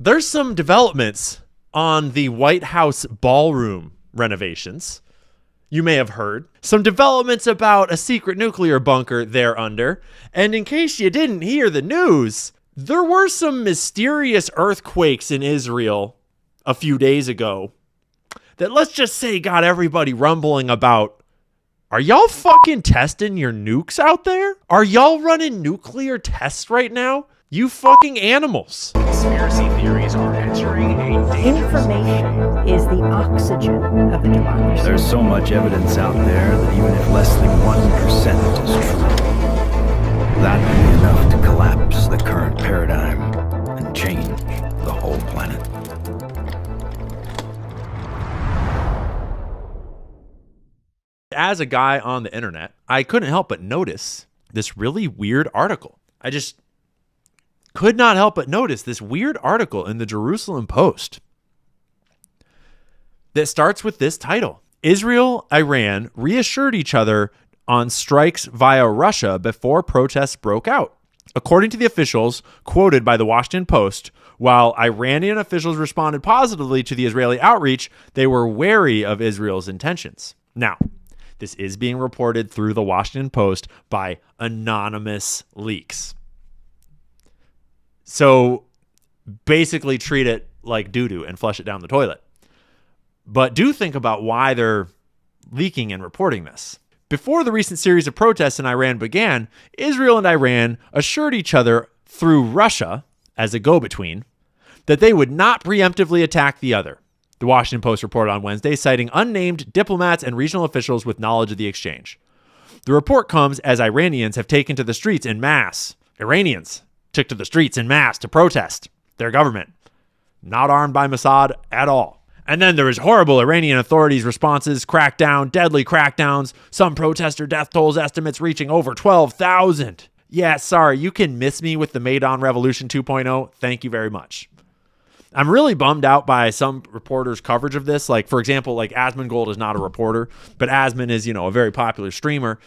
There's some developments on the White House ballroom renovations. You may have heard some developments about a secret nuclear bunker there under. And in case you didn't hear the news, there were some mysterious earthquakes in Israel a few days ago that, let's just say, got everybody rumbling about, are y'all fucking testing your nukes out there? Are y'all running nuclear tests right now? You fucking animals. Conspiracy theories are entering a dangerous... Information is the oxygen of the democracy. There's so much evidence out there that even if less than 1% is true, that would be enough to collapse the current paradigm and change the whole planet. As a guy on the internet, I couldn't help but notice this really weird article. I just could not help but notice this weird article in the Jerusalem Post that starts with this title: Israel, Iran reassured each other on strikes via Russia before protests broke out. According to the officials quoted by the Washington Post, while Iranian officials responded positively to the Israeli outreach, they were wary of Israel's intentions. Now, this is being reported through the Washington Post by anonymous leaks. So basically treat it like doo-doo and flush it down the toilet. But do think about why they're leaking and reporting this. Before the recent series of protests in Iran began, Israel and Iran assured each other through Russia, as a go-between, that they would not preemptively attack the other. The Washington Post reported on Wednesday, citing unnamed diplomats and regional officials with knowledge of the exchange. The report comes as Iranians have taken to the streets en masse. Iranians took to the streets en masse to protest their government, not armed by Mossad at all. And then there was horrible Iranian authorities' responses, deadly crackdowns, some protester death tolls estimates reaching over 12,000. Yeah, sorry, you can miss me with the Maidan Revolution 2.0. Thank you very much. I'm really bummed out by some reporters' coverage of this. Like, for example, like Asmongold is not a reporter, but Asmon is, a very popular streamer.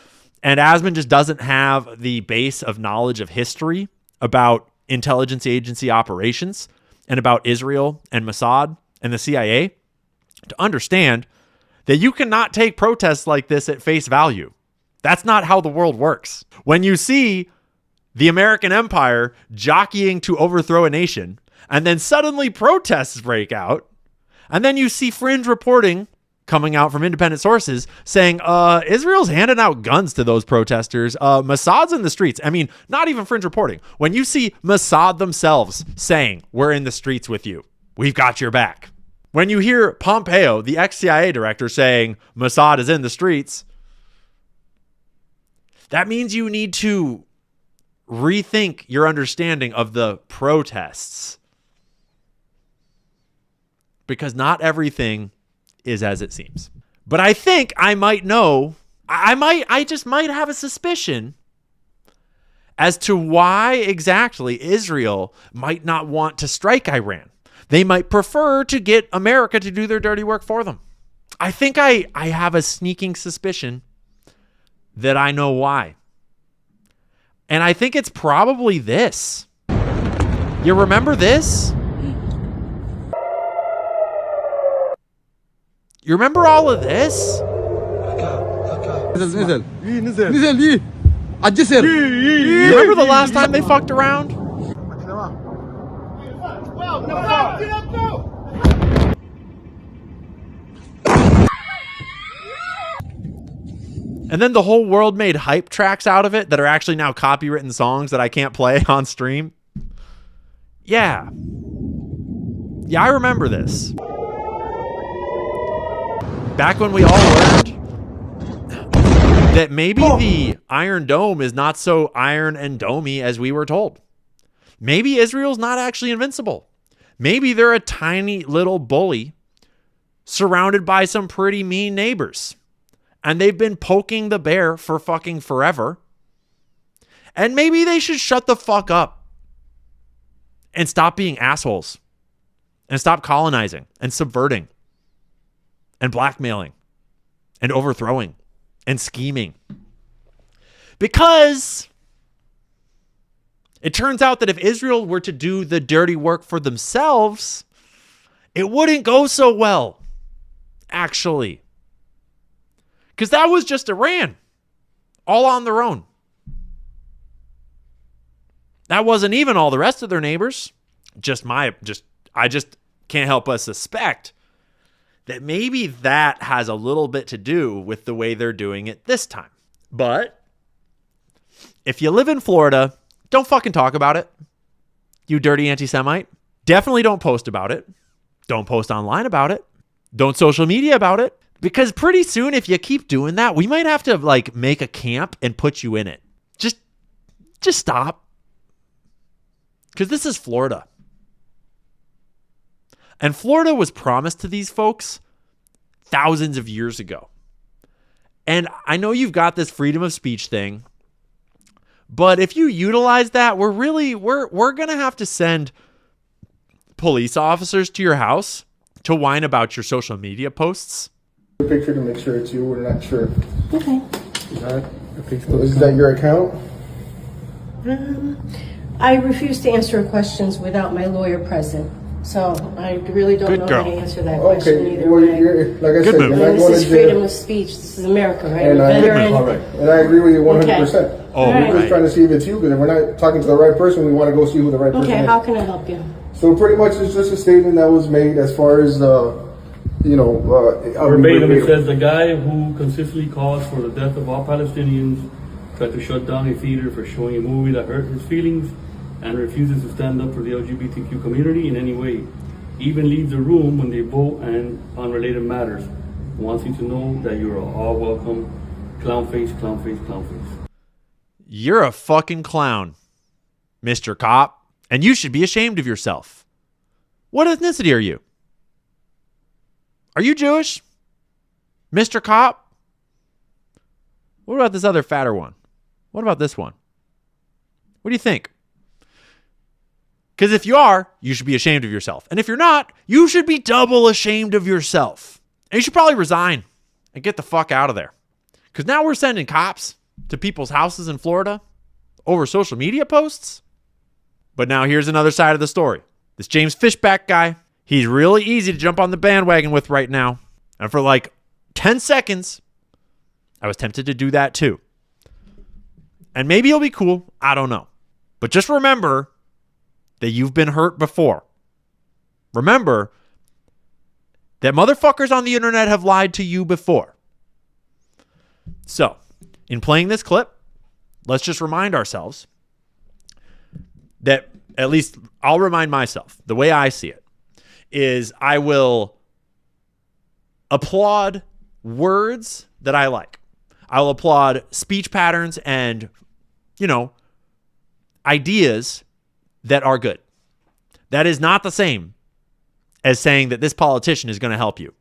And Asmon just doesn't have the base of knowledge of history about intelligence agency operations and about Israel and Mossad and the CIA to understand that you cannot take protests like this at face value. That's not how the world works. When you see the American empire jockeying to overthrow a nation, and then suddenly protests break out, and then you see fringe reporting coming out from independent sources saying, Israel's handing out guns to those protesters. Mossad's in the streets. I mean, not even fringe reporting. When you see Mossad themselves saying, we're in the streets with you, we've got your back. When you hear Pompeo, the ex-CIA director, saying Mossad is in the streets, that means you need to rethink your understanding of the protests. Because not everything is as it seems. But I think I might know, I just might have a suspicion as to why exactly Israel might not want to strike Iran. They might prefer to get America to do their dirty work for them. I think I have a sneaking suspicion that I know why. And I think it's probably this. You remember this? You remember all of this? نزل You remember the last time they fucked around? And then the whole world made hype tracks out of it that are actually now copywritten songs that I can't play on stream. Yeah, I remember this. Back when we all learned that maybe the Iron Dome is not so iron and domey as we were told. Maybe Israel's not actually invincible. Maybe they're a tiny little bully surrounded by some pretty mean neighbors. And they've been poking the bear for fucking forever. And maybe they should shut the fuck up and stop being assholes and stop colonizing and subverting and blackmailing and overthrowing and scheming. Because It turns out that if Israel were to do the dirty work for themselves, it wouldn't go so well, actually. Because that was just Iran, all on their own. That wasn't even all the rest of their neighbors. I just can't help but suspect that maybe that has a little bit to do with the way they're doing it this time. But if you live in Florida, don't fucking talk about it. You dirty anti-Semite. Definitely don't post about it. Don't post online about it. Don't social media about it. Because pretty soon, if you keep doing that, we might have to like make a camp and put you in it. Just stop. Because this is Florida. And Florida was promised to these folks thousands of years ago. And I know you've got this freedom of speech thing, but if you utilize that, we're going to have to send police officers to your house to whine about your social media posts. Picture to make sure it's you. We're not sure. Okay. Is that your account? I refuse to answer questions without my lawyer present. So I really don't Good know girl. how to answer that question Okay. either Well, way. like I Good said, move. you're not This going is to freedom jail. of speech. This is America, right? And A I, veteran. and I agree with you 100%. Oh, All right. We're just trying to see if it's you, because if we're not talking to the right person, we want to go see who the right person Okay, is. how can I help you? So pretty much it's just a statement that was made as far as, Verbatim, it says the guy who consistently calls for the death of all Palestinians tried to shut down a theater for showing a movie that hurt his feelings and refuses to stand up for the LGBTQ community in any way. Even leaves the room when they vote and on related matters. Wants you to know that you are all welcome. Clown face, clown face, clown face. You're a fucking clown, Mr. Cop, and you should be ashamed of yourself. What ethnicity are you? Are you Jewish? Mr. Cop? What about this other fatter one? What about this one? What do you think? Because if you are, you should be ashamed of yourself. And if you're not, you should be double ashamed of yourself. And you should probably resign and get the fuck out of there. Because now we're sending cops to people's houses in Florida over social media posts. But now here's another side of the story. This James Fishback guy, he's really easy to jump on the bandwagon with right now. And for like 10 seconds, I was tempted to do that too. And maybe it'll be cool. I don't know. But just remember that you've been hurt before. Remember that motherfuckers on the internet have lied to you before. So, in playing this clip, let's just remind ourselves that, at least I'll remind myself, the way I see it is I will applaud words that I like. I'll applaud speech patterns and, ideas that are good. That is not the same as saying that this politician is going to help you.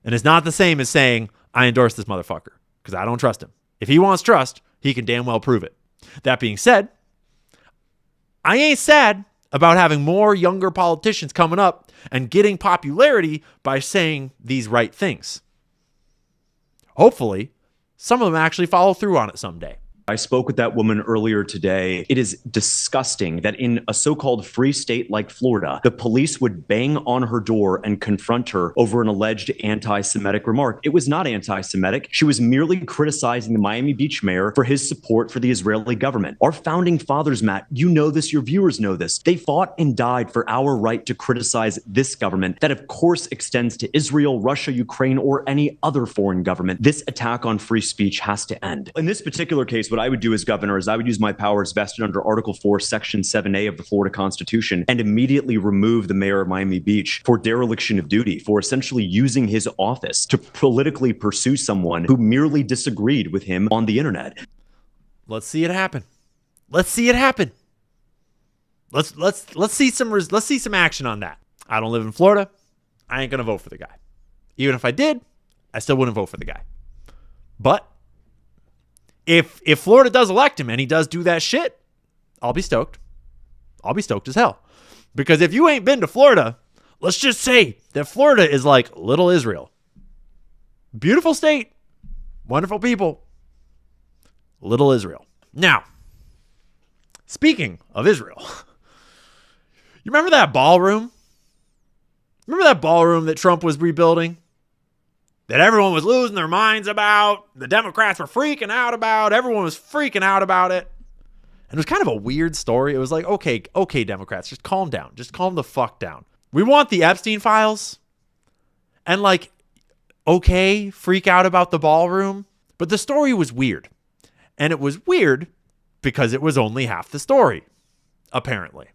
And it's not the same as saying, I endorse this motherfucker, because I don't trust him. If he wants trust, he can damn well prove it. That being said, I ain't sad about having more younger politicians coming up and getting popularity by saying these right things. Hopefully, some of them actually follow through on it someday. I spoke with that woman earlier today. It is disgusting that in a so-called free state like Florida, the police would bang on her door and confront her over an alleged anti-Semitic remark. It was not anti-Semitic. She was merely criticizing the Miami Beach mayor for his support for the Israeli government. Our founding fathers, Matt, you know this, your viewers know this. They fought and died for our right to criticize this government that of course extends to Israel, Russia, Ukraine, or any other foreign government. This attack on free speech has to end. In this particular case, what I would do as governor is I would use my powers vested under Article 4, Section 7A of the Florida Constitution and immediately remove the mayor of Miami Beach for dereliction of duty, for essentially using his office to politically pursue someone who merely disagreed with him on the internet. Let's see it happen. Let's see it happen. Let's see some action on that. I don't live in Florida. I ain't gonna vote for the guy. Even if I did, I still wouldn't vote for the guy. But if Florida does elect him and he does do that shit, I'll be stoked. I'll be stoked as hell. Because if you ain't been to Florida, let's just say that Florida is like little Israel. Beautiful state. Wonderful people. Little Israel. Now, Speaking of Israel, you remember that ballroom? Remember that ballroom that Trump was rebuilding? That everyone was losing their minds about? The Democrats were freaking out about? Everyone was freaking out about it. And it was kind of a weird story. It was like, okay, Democrats, just calm down. Just calm the fuck down. We want the Epstein files. And like, okay, freak out about the ballroom. But the story was weird. And it was weird because it was only half the story, apparently.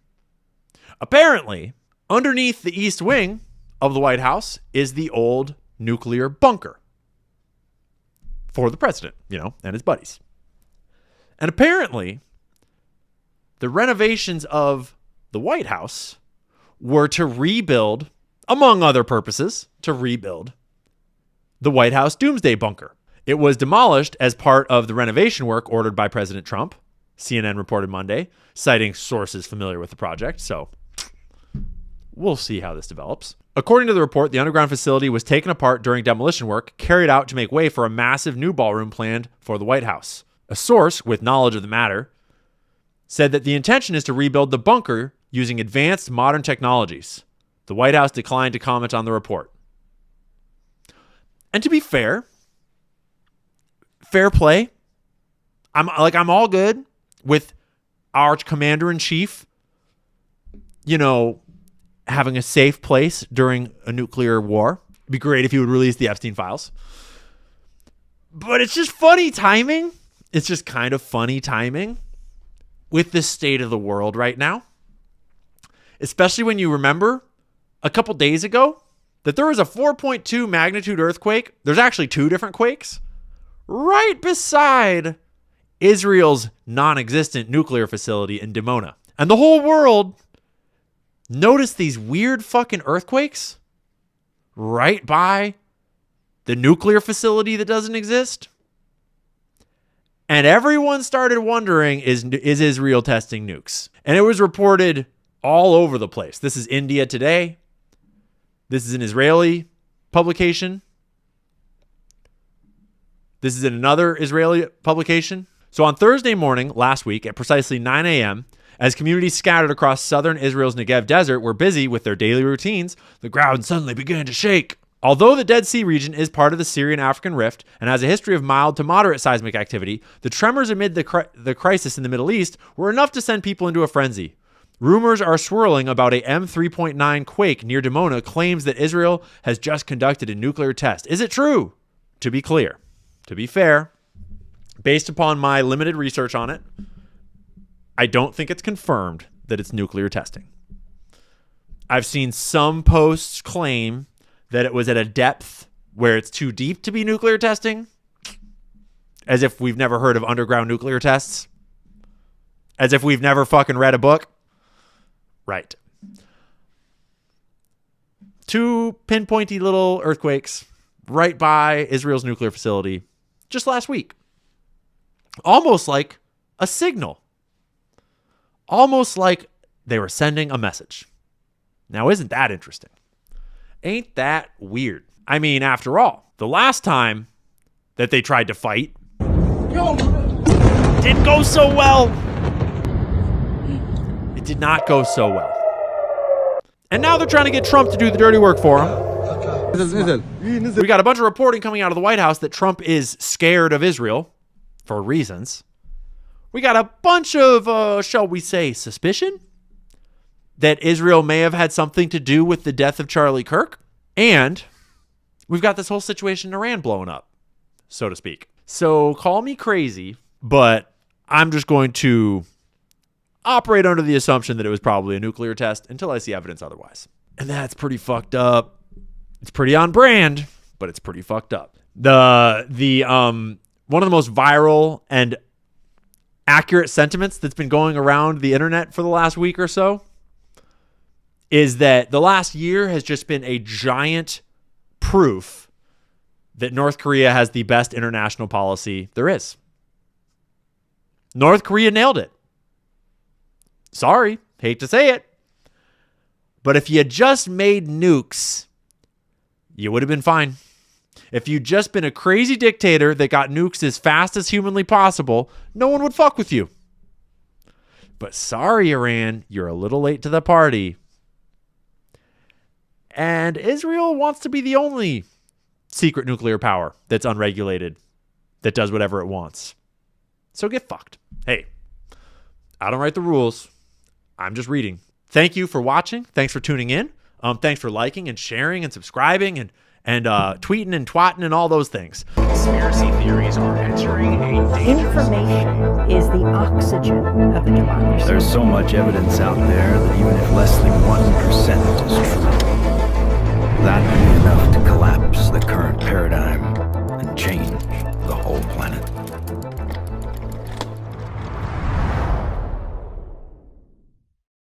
Apparently, underneath the east wing of the White House is the old nuclear bunker for the president, and his buddies. And apparently, the renovations of the White House were to rebuild, among other purposes, to rebuild the White House doomsday bunker. It was demolished as part of the renovation work ordered by President Trump, CNN reported Monday, citing sources familiar with the project. So we'll see how this develops. According to the report, the underground facility was taken apart during demolition work carried out to make way for a massive new ballroom planned for the White House. A source with knowledge of the matter said that the intention is to rebuild the bunker using advanced modern technologies. The White House declined to comment on the report. And to be fair play. I'm all good with our commander-in-chief, having a safe place during a nuclear war. It'd be great if he would release the Epstein files. But it's just funny timing. It's just kind of funny timing with the state of the world right now. Especially when you remember a couple days ago that there was a 4.2 magnitude earthquake. There's actually two different quakes right beside Israel's non-existent nuclear facility in Dimona. And the whole world noticed these weird fucking earthquakes right by the nuclear facility that doesn't exist. And everyone started wondering, is Israel testing nukes? And it was reported all over the place. This is India Today. This is an Israeli publication. This is in another Israeli publication. So on Thursday morning last week at precisely 9 a.m., as communities scattered across southern Israel's Negev desert were busy with their daily routines, the ground suddenly began to shake. Although the Dead Sea region is part of the Syrian-African Rift and has a history of mild to moderate seismic activity, the tremors amid the crisis in the Middle East were enough to send people into a frenzy. Rumors are swirling about a M3.9 quake near Dimona claims that Israel has just conducted a nuclear test. Is it true? To be clear, to be fair, based upon my limited research on it, I don't think it's confirmed that it's nuclear testing. I've seen some posts claim that it was at a depth where it's too deep to be nuclear testing, as if we've never heard of underground nuclear tests, as if we've never fucking read a book. Right. Two pinpointy little earthquakes right by Israel's nuclear facility just last week. Almost like a signal. Almost like they were sending a message. Now, isn't that interesting? Ain't that weird? I mean, after all, the last time that they tried to fight didn't go so well. It did not go so well. And now they're trying to get Trump to do the dirty work for them. We got a bunch of reporting coming out of the White House that Trump is scared of Israel for reasons. We got a bunch of, shall we say, suspicion that Israel may have had something to do with the death of Charlie Kirk. And we've got this whole situation in Iran blowing up, so to speak. So call me crazy, but I'm just going to operate under the assumption that it was probably a nuclear test until I see evidence otherwise. And that's pretty fucked up. It's pretty on brand, but it's pretty fucked up. The one of the most viral and accurate sentiments that's been going around the internet for the last week or so is that the last year has just been a giant proof that North Korea has the best international policy there is. North Korea nailed it. Sorry, hate to say it. But if you just made nukes, you would have been fine. If you'd just been a crazy dictator that got nukes as fast as humanly possible, no one would fuck with you. But sorry, Iran, you're a little late to the party. And Israel wants to be the only secret nuclear power that's unregulated, that does whatever it wants. So get fucked. Hey, I don't write the rules. I'm just reading. Thank you for watching. Thanks for tuning in. Thanks for liking and sharing and subscribing and tweeting and twatting and all those things. Conspiracy theories are entering a dangerous Information is the oxygen of the democracy. There's so much evidence out there that even if less than 1% is true,